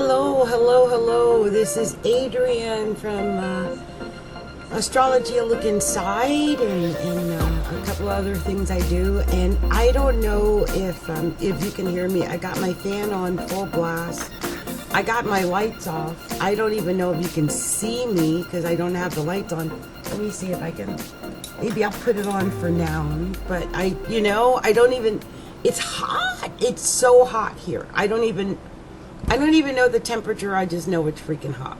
Hello, hello, hello. This is Adrienne from Astrology, a look inside, and a couple other things I do. And I don't know if you can hear me. I got my fan on full blast. I got my lights off. I don't even know if you can see me because I don't have the lights on. Let me see if I can. Maybe I'll put it on for now. But I don't even. It's hot. It's so hot here. I don't even know the temperature. I just know it's freaking hot.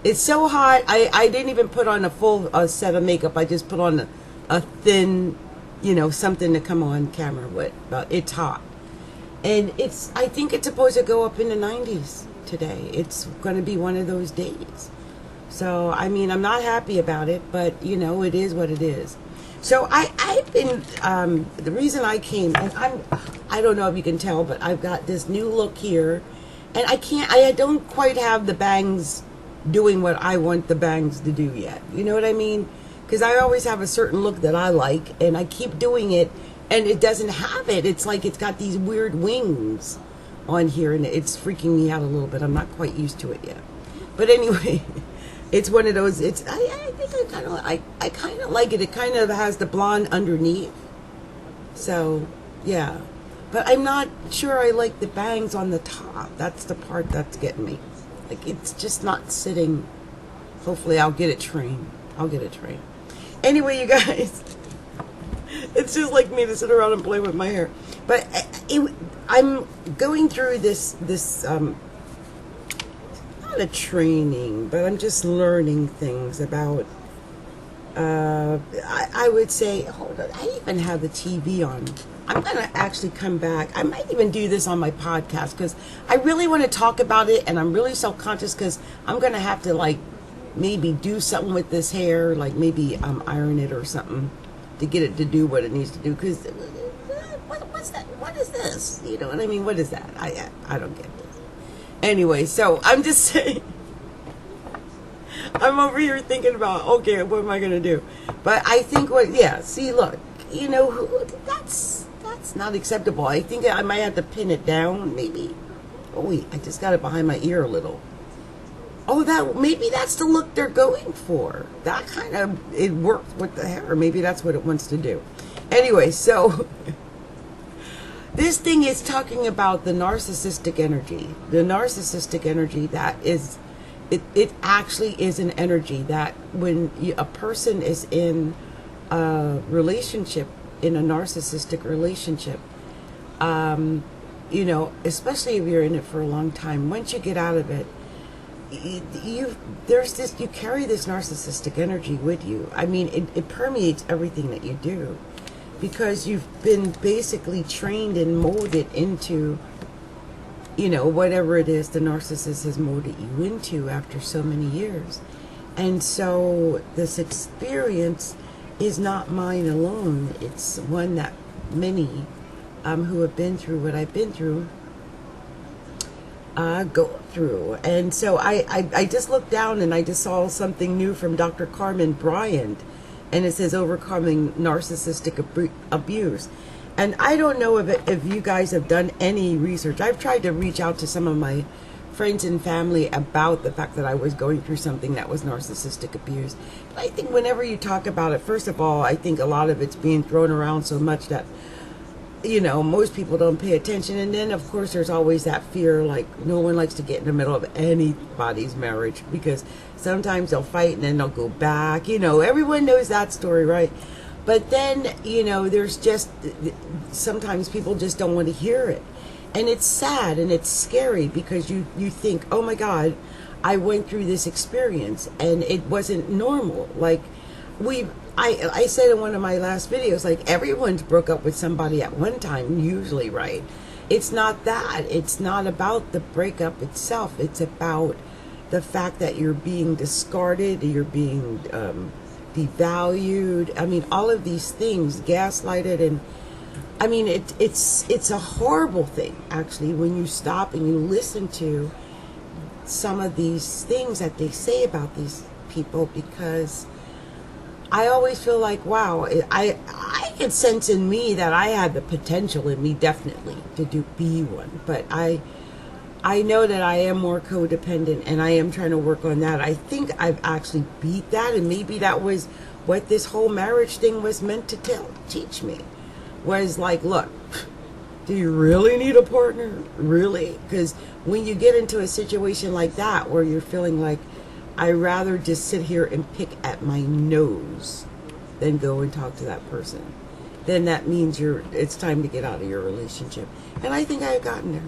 It's so hot. I didn't even put on a full set of makeup. I just put on a thin, something to come on camera with. But it's hot. And I think it's supposed to go up in the 90s today. It's going to be one of those days. So, I'm not happy about it, but, it is what it is. So I've been, the reason I came, and I don't know if you can tell, but I've got this new look here. And I don't quite have the bangs doing what I want the bangs to do yet. You know what I mean? Because I always have a certain look that I like, and I keep doing it, and it doesn't have it. It's like it's got these weird wings on here, and it's freaking me out a little bit. I'm not quite used to it yet. But anyway, it's one of those, I think I kind of like it. It kind of has the blonde underneath. So, yeah. But I'm not sure I like the bangs on the top. That's the part that's getting me. Like, it's just not sitting. Hopefully I'll get it trained. Anyway, you guys, it's just like me to sit around and play with my hair. But I'm going through this not a training, but I'm just learning things about, I would say, hold on, I even have the TV on. I'm going to actually come back. I might even do this on my podcast because I really want to talk about it, and I'm really self-conscious because I'm going to have to, maybe do something with this hair, maybe iron it or something to get it to do what it needs to do. Because what's that? What is this? You know what I mean? What is that? I don't get this. Anyway, so I'm just saying. I'm over here thinking about, okay, what am I going to do? But I think see, look, that's not acceptable. I think I might have to pin it down, maybe. Oh, wait, I just got it behind my ear a little. Oh, maybe that's the look they're going for. That kind of, it works with the hair. Maybe that's what it wants to do. Anyway, so this thing is talking about the narcissistic energy. The narcissistic energy that is, it actually is an energy that when a person is in a relationship, in a narcissistic relationship, especially if you're in it for a long time, once you get out of it, you carry this narcissistic energy with you. It permeates everything that you do because you've been basically trained and molded into, whatever it is the narcissist has molded you into after so many years. And so this experience is not mine alone. It's one that many who have been through what I've been through go through. And so I just looked down and I just saw something new from Dr. Carmen Bryant, and it says overcoming narcissistic abuse. And I don't know if you guys have done any research. I've tried to reach out to some of my friends and family about the fact that I was going through something that was narcissistic abuse. But I think whenever you talk about it, first of all, I think a lot of it's being thrown around so much that, most people don't pay attention. And then, of course, there's always that fear, no one likes to get in the middle of anybody's marriage because sometimes they'll fight and then they'll go back. Everyone knows that story, right? But then, there's just, sometimes people just don't want to hear it. And it's sad and it's scary because you think, oh my God, I went through this experience and it wasn't normal. I said in one of my last videos, everyone's broke up with somebody at one time, usually, right? It's not that. It's not about the breakup itself. It's about the fact that you're being discarded, you're being devalued. All of these things, gaslighted, and it's a horrible thing, actually, when you stop and you listen to some of these things that they say about these people, because I always feel like, wow, I can sense in me that I had the potential in me, definitely, to be one. But I know that I am more codependent, and I am trying to work on that. I think I've actually beat that, and maybe that was what this whole marriage thing was meant to teach me. Was like, look, do you really need a partner? Really? Because when you get into a situation like that where you're feeling like, I'd rather just sit here and pick at my nose than go and talk to that person, then that means it's time to get out of your relationship. And I think I had gotten there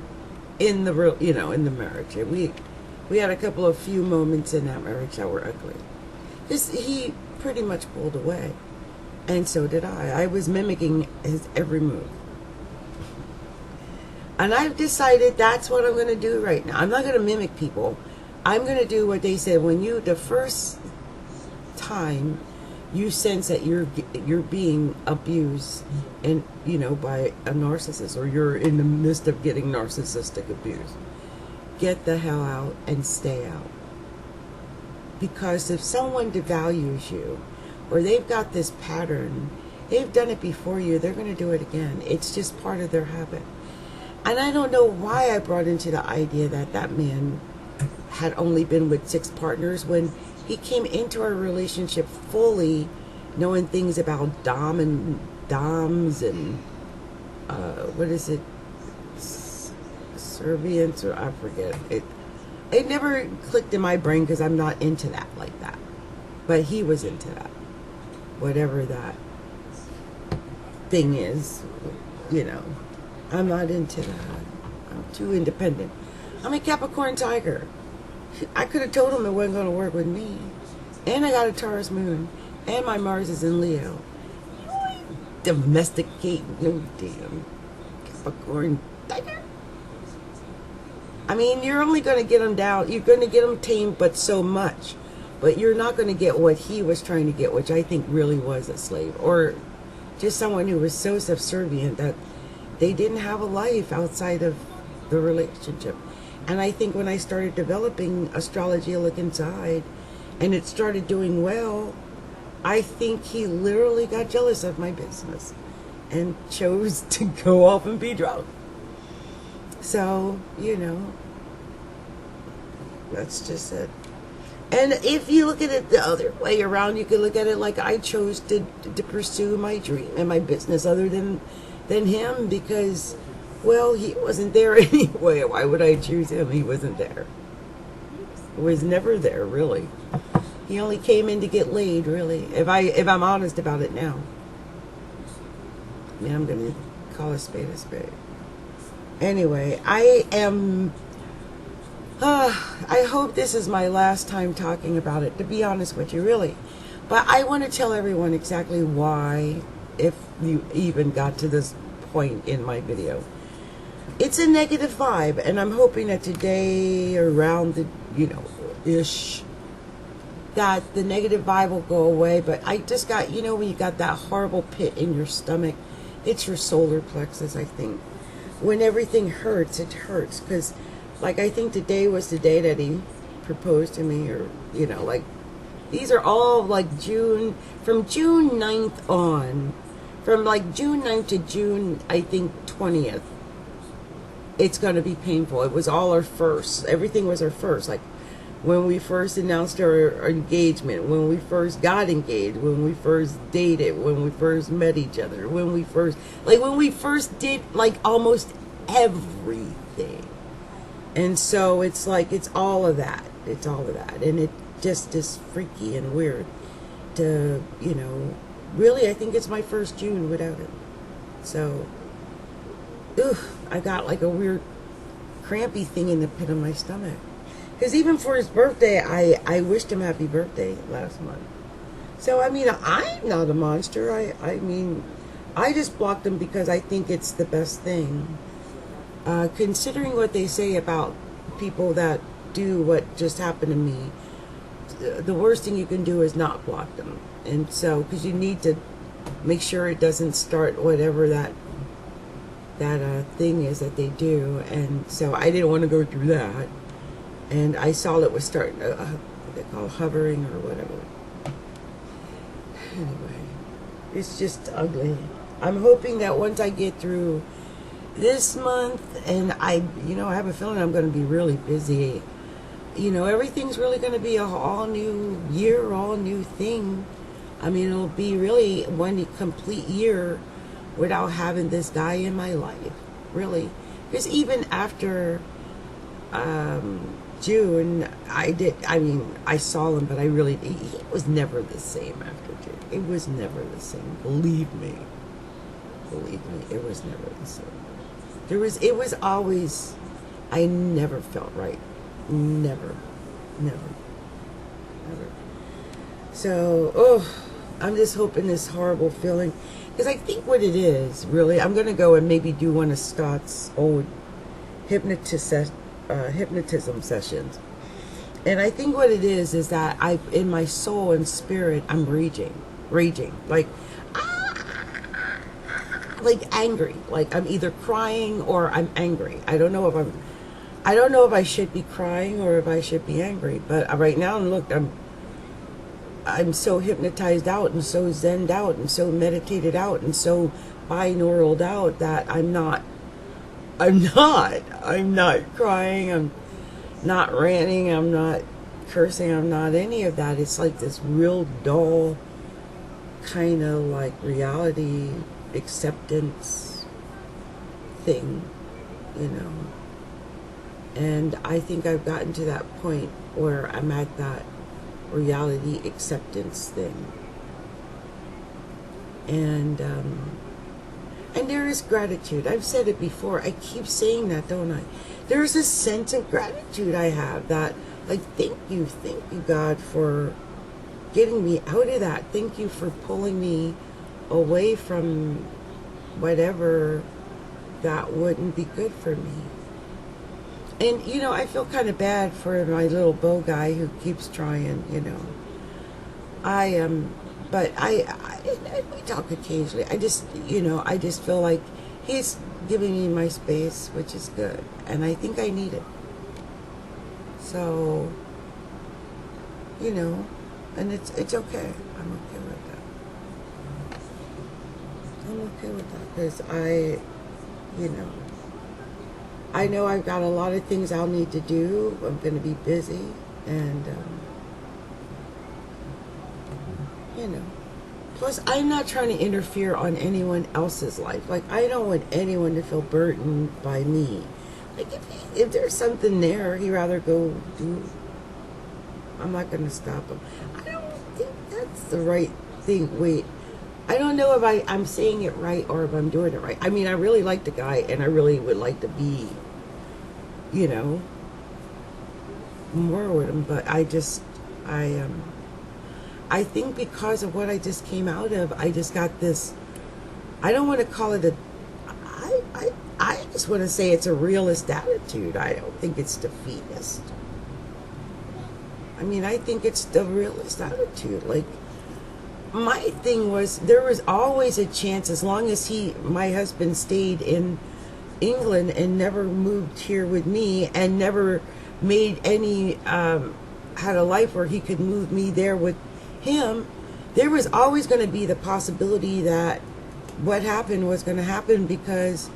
in the in the marriage. We had a couple of few moments in that marriage that were ugly. He pretty much pulled away, and so did I. I was mimicking his every move. And I've decided that's what I'm going to do right now. I'm not going to mimic people. I'm going to do what they said. When the first time you sense that you're being abused, and by a narcissist, or you're in the midst of getting narcissistic abuse, get the hell out and stay out. Because if someone devalues you, or they've got this pattern, they've done it before you, they're going to do it again. It's just part of their habit. And I don't know why I brought into the idea that man had only been with 6 partners when he came into our relationship fully knowing things about doms and what is it, servients, or I forget. It never clicked in my brain because I'm not into that like that. But he was into that. Whatever that thing is, I'm not into that. I'm too independent. I'm a Capricorn tiger. I could have told him it wasn't going to work with me. And I got a Taurus moon. And my Mars is in Leo. Domesticate no damn Capricorn tiger. I mean, you're only going to get him down. You're going to get him tamed, but so much. But you're not going to get what he was trying to get, which I think really was a slave. Or just someone who was so subservient that they didn't have a life outside of the relationship. And I think when I started developing Astrology a Look Inside, and it started doing well, I think he literally got jealous of my business and chose to go off and be drunk. So, that's just it. And if you look at it the other way around, you could look at it like I chose to pursue my dream and my business other than him, because, well, he wasn't there anyway. Why would I choose him? He wasn't there. He was never there, really. He only came in to get laid, really. If I'm honest about it now. I mean, I'm going to call a spade a spade. Anyway, I hope this is my last time talking about it, to be honest with you, really. But I want to tell everyone exactly why, if you even got to this point in my video. It's a negative vibe, and I'm hoping that today, around the, ish, that the negative vibe will go away. But I just got, when you got that horrible pit in your stomach, it's your solar plexus, I think. When everything hurts, it hurts. Because, like, I think today was the day that he proposed to me, or, these are all, from June 9th on, from, June 9th to June, I think, 20th, it's going to be painful. It was all our first. Everything was our first. Like, when we first announced our engagement, when we first got engaged, when we first dated, when we first met each other, when we first did, almost everything. And so it's it's all of that. It's all of that. And it just is freaky and weird to, really, I think it's my first June without it. So, I got a weird crampy thing in the pit of my stomach. Because even for his birthday, I wished him happy birthday last month. So, I mean, I'm not a monster. I mean, I just blocked him because I think it's the best thing. Considering what they say about people that do what just happened to me, the worst thing you can do is not block them. And so, because you need to make sure it doesn't start whatever that thing is that they do. And so I didn't want to go through that. And I saw it was starting to, what they call hovering or whatever. Anyway, it's just ugly. I'm hoping that once I get through this month, and I have a feeling I'm going to be really busy. Everything's really going to be a all new year, all new thing. I mean, it'll be really one complete year without having this guy in my life, really. Because even after June, I saw him, but he was never the same after June. It was never the same. Believe me, it was never the same. It was always, I never felt right. Never. So, I'm just hoping this horrible feeling, because I think what it is, really, I'm going to go and maybe do one of Scott's old hypnotism sessions. And I think what it is that in my soul and spirit, I'm raging, like angry, like I'm either crying or I'm angry. I don't know if I should be crying or if I should be angry. But right now, look, I'm so hypnotized out and so zenned out and so meditated out and so binauraled out that I'm not crying, I'm not ranting, I'm not cursing, I'm not any of that. It's like this real dull kind of like reality acceptance thing, and I think I've gotten to that point where I'm at that reality acceptance thing, and there is gratitude. I've said it before. I keep saying that, don't I? There's a sense of gratitude I have that, like, thank you, God, for getting me out of that. Thank you for pulling me away from whatever that wouldn't be good for me. And, I feel kind of bad for my little beau guy who keeps trying, but we talk occasionally. I just feel like he's giving me my space, which is good. And I think I need it. So, and it's okay. I'm okay with that. I'm okay with that because I know I've got a lot of things I'll need to do. I'm going to be busy, and plus I'm not trying to interfere on anyone else's life. Like, I don't want anyone to feel burdened by me. Like, if there's something there he'd rather go do, I'm not going to stop him. I don't think that's the right thing. Wait, I don't know if I'm saying it right or if I'm doing it right. I mean, I really like the guy, and I really would like to be, more with him, but I think because of what I just came out of, I just got this, I don't want to call it I just want to say it's a realist attitude. I don't think it's defeatist. I mean, I think it's the realist attitude. Like, my thing was, there was always a chance, as long as my husband stayed in England and never moved here with me and never made any, had a life where he could move me there with him, there was always going to be the possibility that what happened was going to happen because,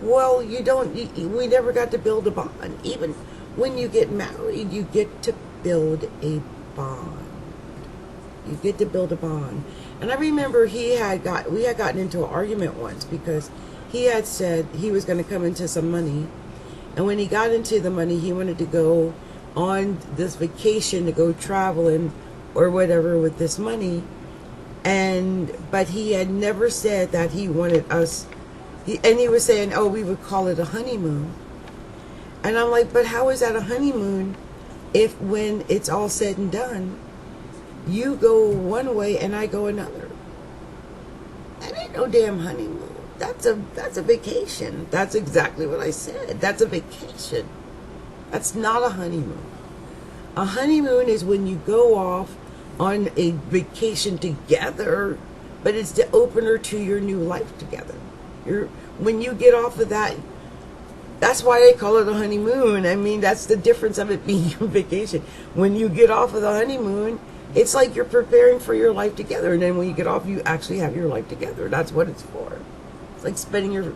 well, we never got to build a bond. Even when you get married, you get to build a bond. You get to build a bond. And I remember we had gotten into an argument once because he had said he was going to come into some money. And when he got into the money, he wanted to go on this vacation to go traveling or whatever with this money. But he had never said that he wanted us, and he was saying, we would call it a honeymoon. And I'm like, but how is that a honeymoon if when it's all said and done, you go one way and I go another? That ain't no damn honeymoon. That's a vacation. That's exactly what I said. That's a vacation. That's not a honeymoon. A honeymoon is when you go off on a vacation together, but it's the opener to your new life together. When you get off of that, that's why they call it a honeymoon. I mean, that's the difference of it being a vacation. When you get off of the honeymoon, it's like you're preparing for your life together, and then when you get off, you actually have your life together. That's what it's for. It's like spending your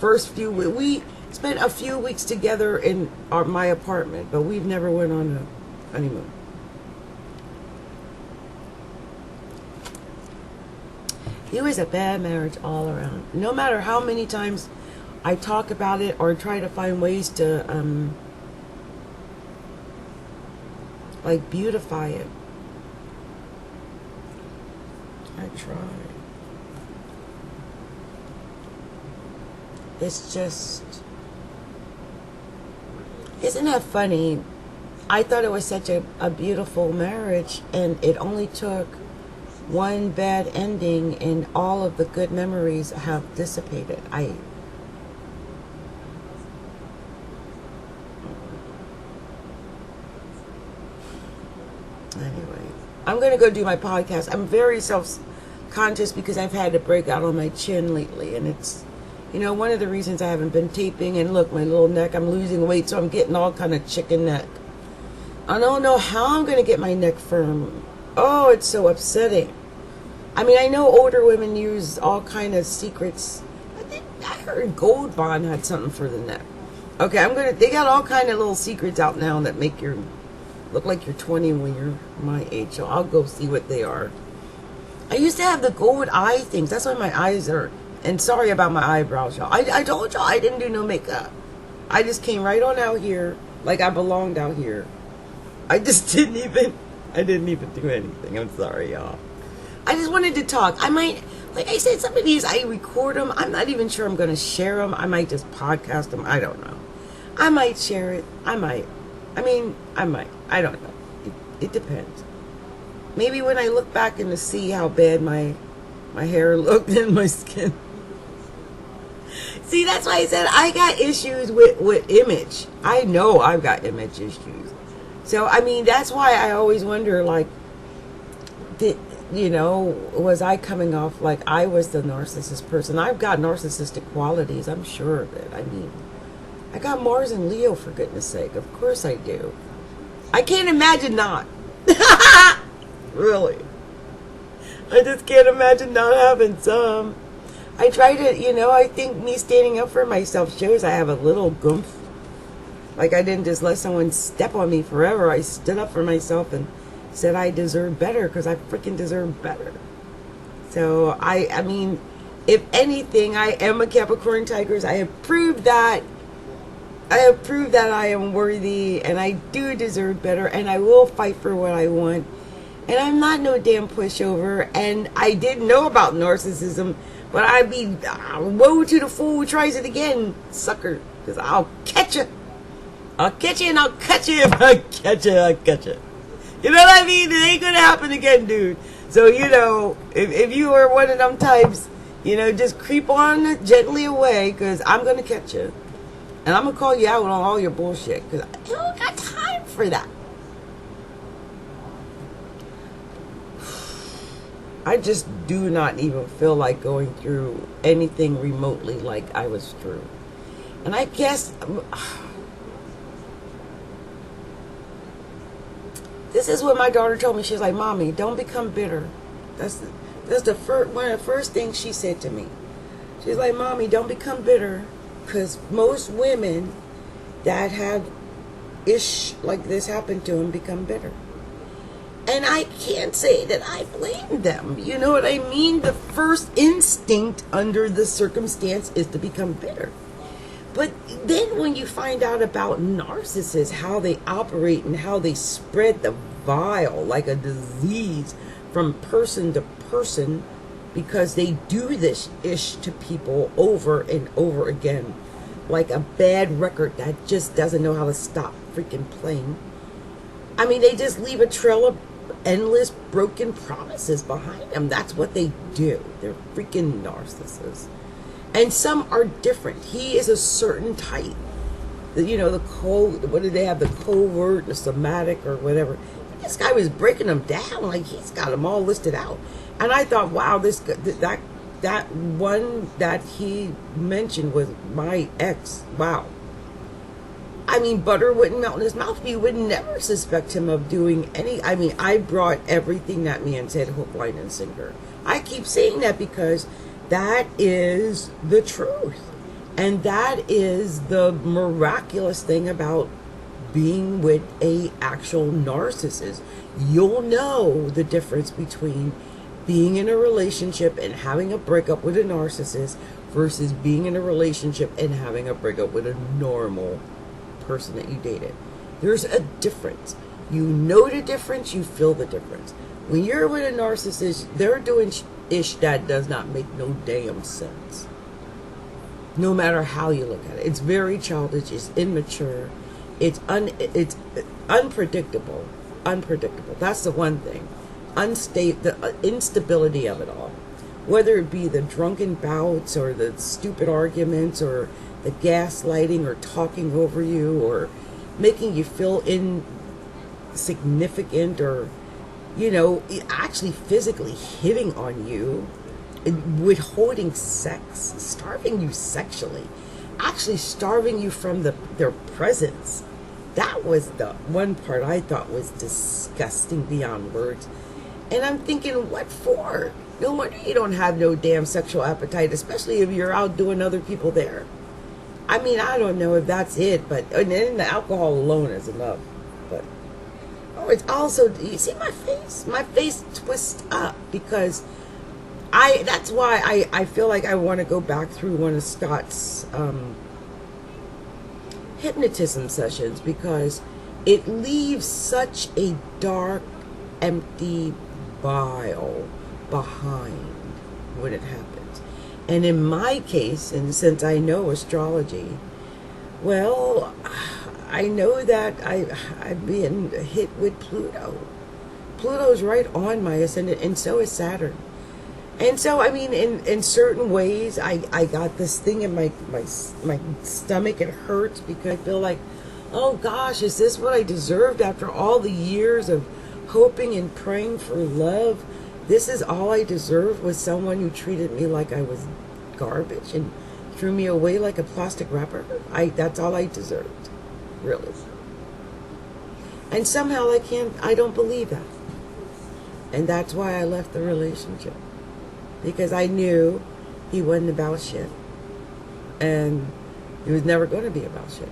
first few we spent a few weeks together in my apartment, but we've never went on a honeymoon. It was a bad marriage all around. No matter how many times I talk about it or try to find ways to like beautify it, I try. It's just, isn't that funny? I thought it was such a beautiful marriage, and it only took one bad ending and all of the good memories have dissipated. Anyway, I'm going to go do my podcast. I'm very self-conscious because I've had to break out on my chin lately, and it's, one of the reasons I haven't been taping. And look, my little neck, I'm losing weight, so I'm getting all kind of chicken neck. I don't know how I'm going to get my neck firm. Oh, it's so upsetting. I mean, I know older women use all kind of secrets. I heard Gold Bond had something for the neck. Okay, they got all kind of little secrets out now that make you look like you're 20 when you're my age. So I'll go see what they are. I used to have the gold eye things. That's why my eyes are. And sorry about my eyebrows, y'all. I told y'all I didn't do no makeup. I just came right on out here like I belonged out here. I didn't even do anything. I'm sorry, y'all. I just wanted to talk. I might, like I said, some of these I record them. I'm not even sure I'm going to share them. I might just podcast them. I don't know. I might share it. I might. I don't know. It depends. Maybe when I look back and to see how bad my hair looked and my skin. See, that's why I said I got issues with image. I know I've got image issues. So, I mean, that's why I always wonder, like, was I coming off like I was the narcissist person? I've got narcissistic qualities. I'm sure of it. I mean, I got Mars and Leo, for goodness sake. Of course I do. I can't imagine not. Really. I just can't imagine not having some. I try to, I think me standing up for myself shows I have a little goomph. Like I didn't just let someone step on me forever. I stood up for myself and said I deserve better because I freaking deserve better. So, I mean, if anything, I am a Capricorntigress. I have proved that I am worthy and I do deserve better and I will fight for what I want. And I'm not no damn pushover. And I didn't know about narcissism, but I'd be, woe to the fool who tries it again, sucker. Because I'll catch you. I'll catch you and I'll catch you. If I catch you, I'll catch you. You know what I mean? It ain't going to happen again, dude. So, if you are one of them types, just creep on gently away because I'm going to catch you. And I'm going to call you out on all your bullshit because I don't got time for that. I just do not even feel like going through anything remotely like I was through. And I guess this is what my daughter told me. She's like, Mommy, don't become bitter. That's one of the first things she said to me. She's like, Mommy, don't become bitter. Because most women that have ish like this happen to them become bitter. And I can't say that I blame them. You know what I mean? The first instinct under the circumstance is to become bitter. But then when you find out about narcissists, how they operate and how they spread the vial like a disease from person to person, because they do this ish to people over and over again, like a bad record that just doesn't know how to stop freaking playing. I mean, they just leave a trail of endless broken promises behind them. That's what they do. They're freaking narcissists. And some are different. He is a certain type. The what did they have? The covert, the somatic, or whatever. This guy was breaking them down. Like, he's got them all listed out. And I thought, wow, that one that he mentioned was my ex. Wow. I mean, butter wouldn't melt in his mouth. You would never suspect him of doing any. I mean, I brought everything that man said, hook, line, and sinker. I keep saying that because that is the truth. And that is the miraculous thing about being with a actual narcissist. You'll know the difference between being in a relationship and having a breakup with a narcissist versus being in a relationship and having a breakup with a normal person that you dated. There's a difference. You know the difference, you feel the difference. When you're with a narcissist, they're doing ish that does not make no damn sense. No matter how you look at it. It's very childish, it's immature, it's unpredictable. Unpredictable. That's the one thing. The instability of it all. Whether it be the drunken bouts or the stupid arguments or the gaslighting or talking over you or making you feel insignificant or, actually physically hitting on you, withholding sex, starving you sexually, actually starving you from their presence. That was the one part I thought was disgusting beyond words. And I'm thinking, what for? No wonder you don't have no damn sexual appetite, especially if you're out doing other people there. I mean, I don't know if that's it, and then the alcohol alone is enough. But it's also, you see my face? My face twists up because that's why I feel like I want to go back through one of Scott's hypnotism sessions, because it leaves such a dark, empty bile behind when it happens. And in my case, and since I know astrology, well, I know that I've been hit with Pluto. Pluto's right on my ascendant, and so is Saturn. And so, I mean, in certain ways, I got this thing in my stomach. It hurts because I feel like, oh gosh, is this what I deserved after all the years of hoping and praying for love? This is all I deserved, was someone who treated me like I was garbage and threw me away like a plastic wrapper. That's all I deserved, really. And somehow I don't believe that. And that's why I left the relationship. Because I knew he wasn't about shit. And he was never going to be about shit.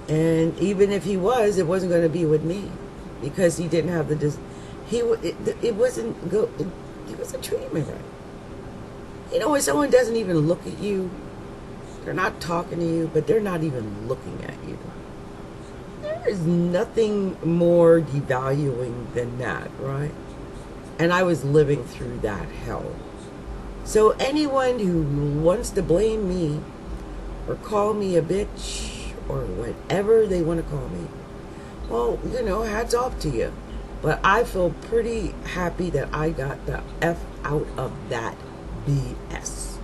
And even if he was, it wasn't going to be with me. Because he didn't have he wasn't treating me right. When someone doesn't even look at you, they're not talking to you, but they're not even looking at you. There is nothing more devaluing than that, right? And I was living through that hell. So anyone who wants to blame me or call me a bitch or whatever they want to call me, well, hats off to you. But I feel pretty happy that I got the F out of that BS.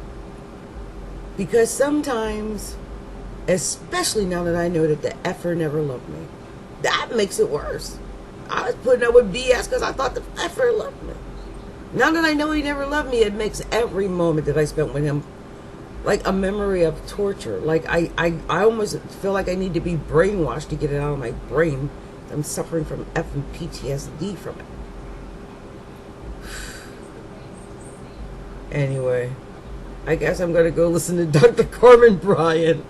Because sometimes, especially now that I know that the effer never loved me, that makes it worse. I was putting up with BS because I thought the effer loved me. Now that I know he never loved me, it makes every moment that I spent with him like a memory of torture. Like I almost feel like I need to be brainwashed to get it out of my brain. I'm suffering from effing PTSD from it. Anyway, I guess I'm going to go listen to Dr. Carmen Bryan.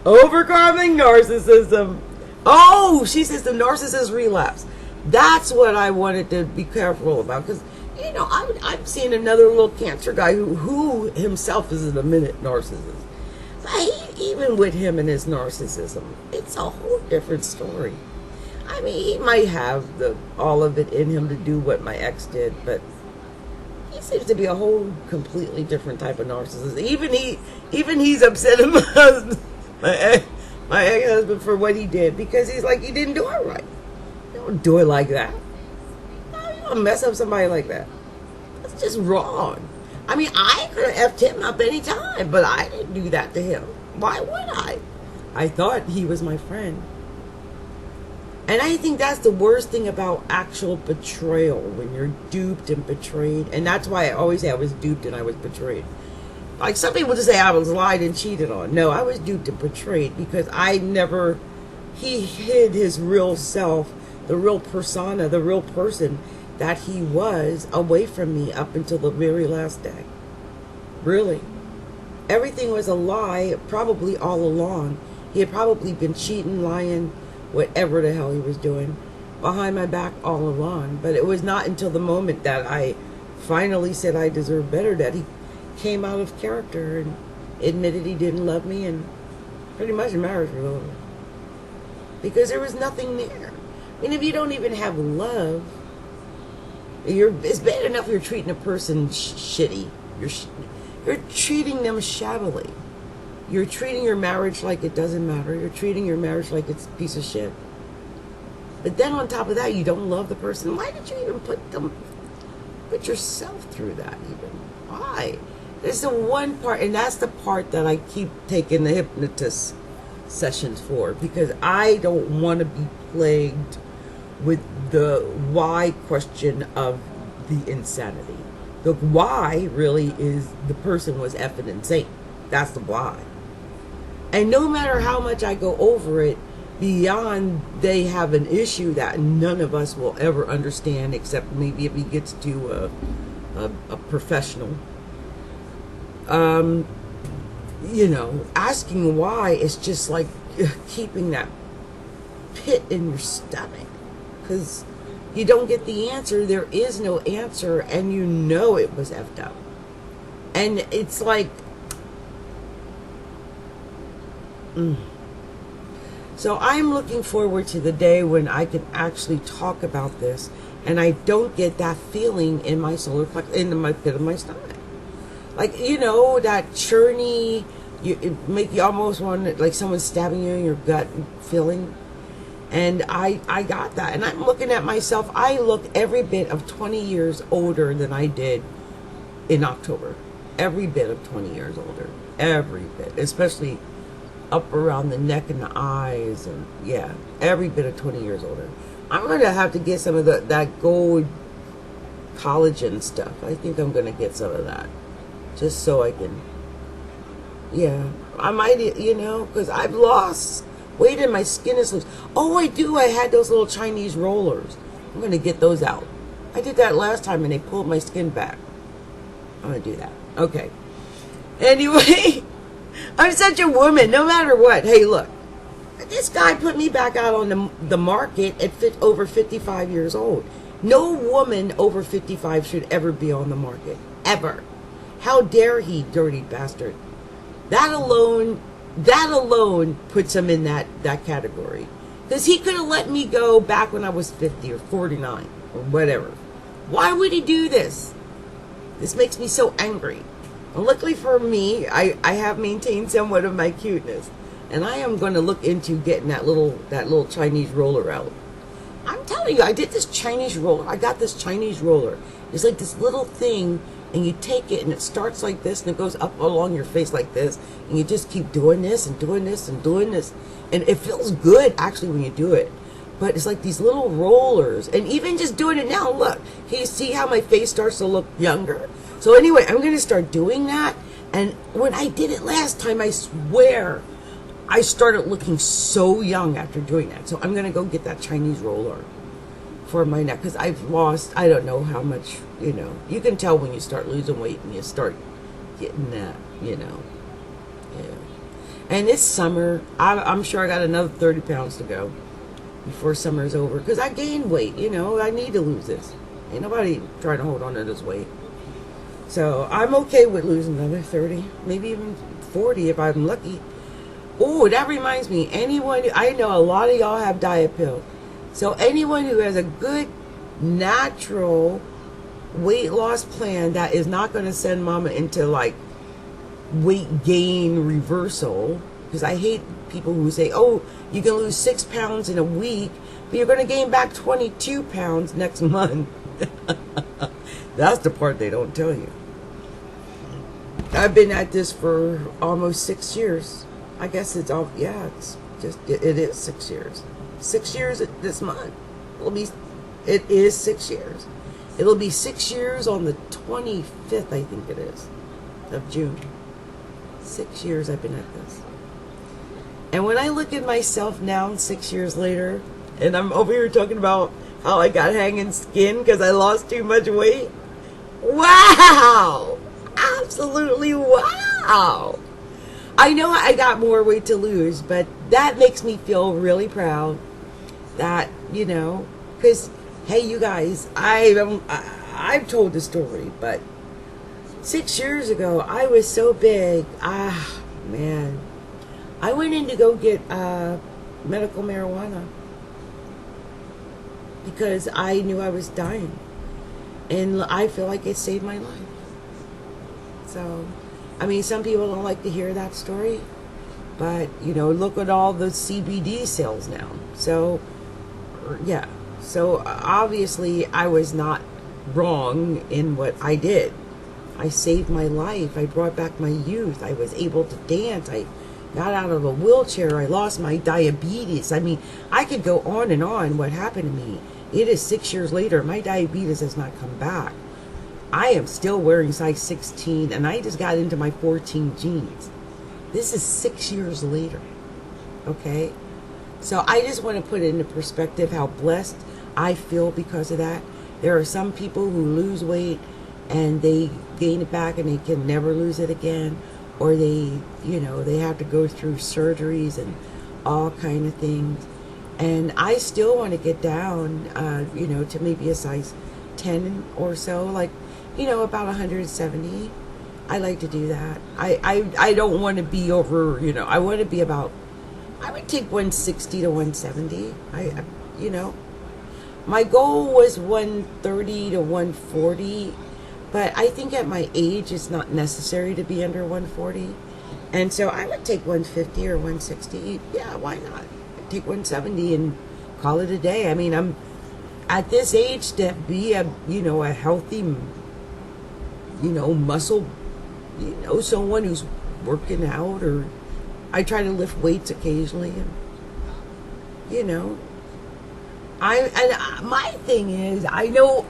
Overcoming narcissism. Oh, she says the narcissist relapse. That's what I wanted to be careful about, because I'm seeing another little Cancer guy who himself is a minute narcissist. But even with him and his narcissism, it's a whole different story. I mean, he might have all of it in him to do what my ex did, but he seems to be a whole completely different type of narcissist. Even he's upset at my husband, my ex-husband, for what he did, because he's like, he didn't do it right. You don't do it like that. You don't mess up somebody like that. That's just wrong. I mean, I could have effed him up any time, but I didn't do that to him. Why would I? I thought he was my friend. And I think that's the worst thing about actual betrayal, when you're duped and betrayed. And that's why I always say I was duped and I was betrayed. Like, some people just say I was lied and cheated on. No, I was duped and betrayed because he hid his real self, the real persona, the real person that he was away from me up until the very last day. Really. Everything was a lie, probably all along. He had probably been cheating, lying, whatever the hell he was doing behind my back all along. But it was not until the moment that I finally said I deserve better that he came out of character and admitted he didn't love me, and pretty much the marriage was over. Because there was nothing there. I mean, if you don't even have love, it's bad enough you're treating a person shitty. You're treating them shabbily. You're treating your marriage like it doesn't matter. You're treating your marriage like it's a piece of shit. But then on top of that, you don't love the person. Why did you even put yourself through that even? Why? There's the one part, and that's the part that I keep taking the hypnotist sessions for, because I don't want to be plagued with the why question of the insanity. The why really is the person was effing insane. That's the why. And no matter how much I go over it, beyond they have an issue that none of us will ever understand, except maybe if he gets to a professional. Asking why is just like keeping that pit in your stomach, because you don't get the answer. There is no answer, and you know it was effed up. And it's like, So I'm looking forward to the day when I can actually talk about this, and I don't get that feeling in my solar plexus, in my pit of my stomach. Like, that churny, it make you almost want, like someone stabbing you in your gut feeling. And I got that. And I'm looking at myself. I look every bit of 20 years older than I did in October. Every bit of 20 years older. Every bit. Especially up around the neck and the eyes. And yeah, every bit of 20 years older. I'm going to have to get some of that gold collagen stuff. I think I'm going to get some of that. Just so I can, I might, because I've lost weight and my skin is loose. Oh, I do. I had those little Chinese rollers. I'm going to get those out. I did that last time and they pulled my skin back. I'm going to do that. Okay. Anyway, I'm such a woman, no matter what. Hey, look. This guy put me back out on the market at over 55 years old. No woman over 55 should ever be on the market. Ever. How dare he, dirty bastard. That alone puts him in that category. Because he could have let me go back when I was 50 or 49 or whatever. Why would he do this? This makes me so angry. And luckily for me, I have maintained somewhat of my cuteness. And I am going to look into getting that little Chinese roller out. I'm telling you, I did this Chinese roller. I got this Chinese roller. It's like this little thing, and you take it, and it starts like this, and it goes up along your face like this, and you just keep doing this and doing this and doing this. And it feels good, actually, when you do it. But it's like these little rollers. And even just doing it now, look. Can you see how my face starts to look younger? So anyway, I'm going to start doing that. And when I did it last time, I swear, I started looking so young after doing that. So I'm going to go get that Chinese roller for my neck, because I've lost, I don't know how much, You can tell when you start losing weight and you start getting that, Yeah. And this summer, I'm sure I got another 30 pounds to go before summer's over, because I gained weight, I need to lose this. Ain't nobody trying to hold on to this weight. So I'm okay with losing another 30, maybe even 40 if I'm lucky. Oh, that reminds me, I know a lot of y'all have diet pills. So anyone who has a good natural weight loss plan that is not going to send mama into like weight gain reversal, because I hate people who say, oh, you can lose 6 pounds in a week, but you're going to gain back 22 pounds next month. That's the part they don't tell you. I've been at this for almost 6 years. I guess it is 6 years. 6 years this month. It is 6 years. It'll be 6 years on the 25th, I think it is, of June. 6 years I've been at this. And when I look at myself now, 6 years later, and I'm over here talking about how I got hanging skin because I lost too much weight. Wow! I'm absolutely wow. I know I got more weight to lose, but that makes me feel really proud that, you know, because, hey, you guys, I've told the story, but 6 years ago, I was so big. Man. I went in to go get medical marijuana because I knew I was dying. And I feel like it saved my life. So, I mean, some people don't like to hear that story. But, you know, look at all the CBD sales now. So, yeah. So, obviously, I was not wrong in what I did. I saved my life. I brought back my youth. I was able to dance. I got out of a wheelchair. I lost my diabetes. I mean, I could go on and on what happened to me. It is 6 years later. My diabetes has not come back. I am still wearing size 16, and I just got into my 14 jeans. This is 6 years later. Okay? So I just want to put it into perspective how blessed I feel because of that. There are some people who lose weight and they gain it back and they can never lose it again, or they, you know, they have to go through surgeries and all kind of things. And I still want to get down, you know, to maybe a size 10 or so, like, you know, about 170. I like to do that. I don't want to be over, you know, I want to be about, I would take 160 to 170. You know, my goal was 130 to 140. But I think at my age, it's not necessary to be under 140. And so I would take 150 or 160. Yeah, why not? Take 170 and call it a day. I mean, I'm at this age to be a, you know, a healthy, you know, muscle, you know, someone who's working out, or I try to lift weights occasionally. And, you know, my thing is, I know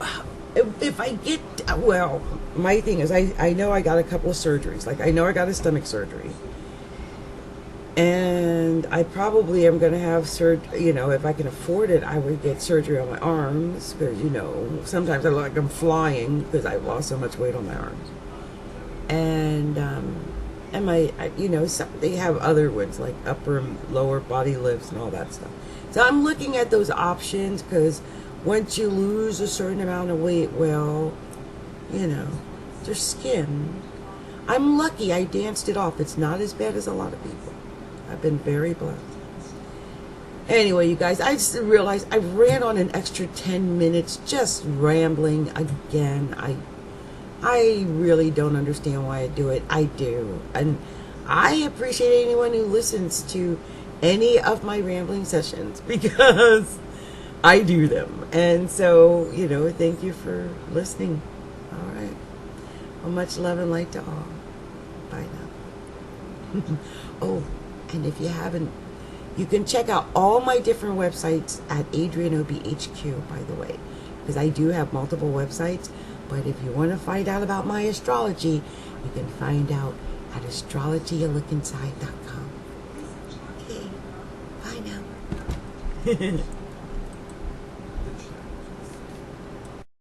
if I get, well, my thing is, I know I got a couple of surgeries. Like, I know I got a stomach surgery. And I probably am going to have surgery, you know, if I can afford it, I would get surgery on my arms. Because, you know, sometimes I look like I'm flying because I've lost so much weight on my arms. And my, you know, they have other ones like upper and lower body lifts and all that stuff. So I'm looking at those options because once you lose a certain amount of weight, well, you know, your skin. I'm lucky I danced it off. It's not as bad as a lot of people. I've been very blessed. Anyway, you guys, I just realized I ran on an extra 10 minutes just rambling again. I really don't understand why I do it. I do. And I appreciate anyone who listens to any of my rambling sessions because I do them. And so, you know, thank you for listening. All right. Well, much love and light to all. Bye now. Oh, and if you haven't, you can check out all my different websites at Adrienne Obey HQ, by the way, because I do have multiple websites. But if you want to find out about my astrology, you can find out at astrologyaLookInside.com. Okay. Bye now.